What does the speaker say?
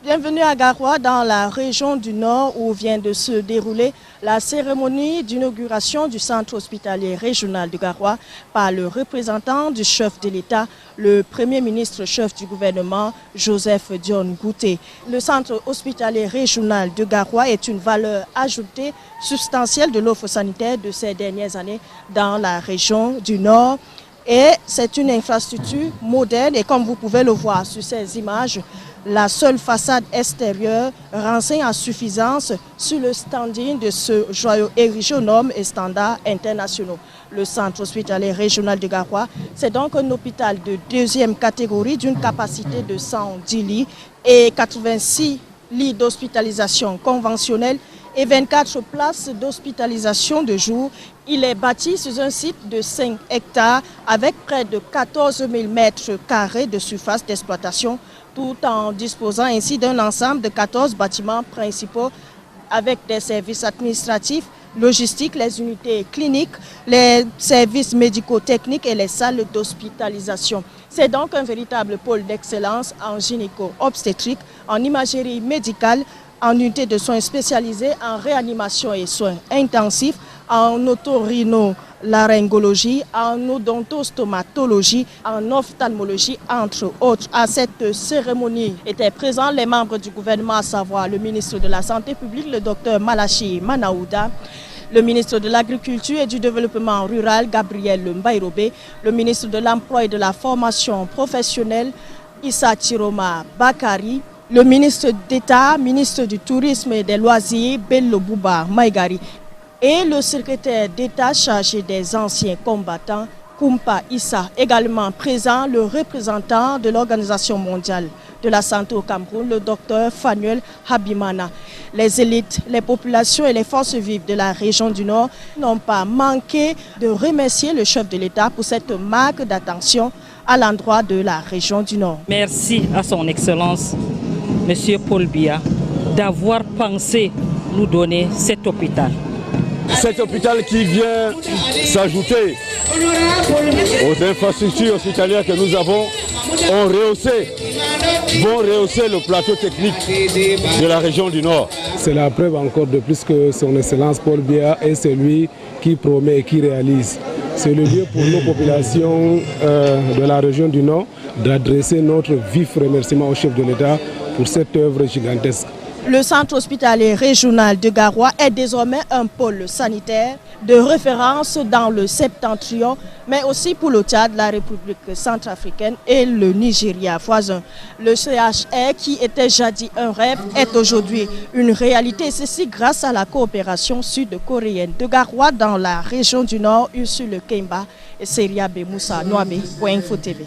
Bienvenue à Garoua, dans la région du Nord où vient de se dérouler la cérémonie d'inauguration du centre hospitalier régional de Garoua par le représentant du chef de l'État, le Premier ministre chef du gouvernement, Joseph Dione Gouté. Le centre hospitalier régional de Garoua est une valeur ajoutée substantielle de l'offre sanitaire de ces dernières années dans la région du Nord. Et c'est une infrastructure moderne et comme vous pouvez le voir sur ces images, la seule façade extérieure renseigne à suffisance sur le standing de ce joyau érigé aux normes et standards internationaux. Le centre hospitalier régional de Garoua, c'est donc un hôpital de deuxième catégorie d'une capacité de 110 lits et 86 lits d'hospitalisation conventionnelle et 24 places d'hospitalisation de jour. Il est bâti sur un site de 5 hectares avec près de 14 000 mètres carrés de surface d'exploitation, tout en disposant ainsi d'un ensemble de 14 bâtiments principaux avec des services administratifs, logistiques, les unités cliniques, les services médico-techniques et les salles d'hospitalisation. C'est donc un véritable pôle d'excellence en gynéco-obstétrique, en imagerie médicale, en unité de soins spécialisés, en réanimation et soins intensifs, en otorhinolaryngologie, en odontostomatologie, en ophtalmologie, entre autres. À cette cérémonie étaient présents les membres du gouvernement, à savoir le ministre de la Santé publique, le docteur Malachi Manaouda, le ministre de l'Agriculture et du Développement rural, Gabriel Mbaïrobé, le ministre de l'Emploi et de la Formation professionnelle, Issa Chiroma Bakari, le ministre d'État, ministre du Tourisme et des Loisirs, Bello Bouba Maïgari, et le secrétaire d'État chargé des anciens combattants, Koumpa Issa, également présent, le représentant de l'Organisation mondiale de la santé au Cameroun, le docteur Fanuel Habimana. Les élites, les populations et les forces vives de la région du Nord n'ont pas manqué de remercier le chef de l'État pour cette marque d'attention à l'endroit de la région du Nord. Merci à son Excellence, Monsieur Paul Biya, d'avoir pensé nous donner cet hôpital. Cet hôpital qui vient s'ajouter aux infrastructures hospitalières que nous avons vont rehausser le plateau technique de la région du Nord. C'est la preuve encore de plus que son Excellence Paul Biya est celui qui promet et qui réalise. C'est le lieu pour nos populations de la région du Nord d'adresser notre vif remerciement au chef de l'État pour cette œuvre gigantesque. Le centre hospitalier régional de Garoua est désormais un pôle sanitaire de référence dans le septentrion, mais aussi pour le Tchad, la République centrafricaine et le Nigeria voisin. Le CHR, qui était jadis un rêve, est aujourd'hui une réalité. Ceci grâce à la coopération sud-coréenne de Garoua dans la région du Nord, Ursule Kemba et Seria Bemoussa Noabe pour Info TV.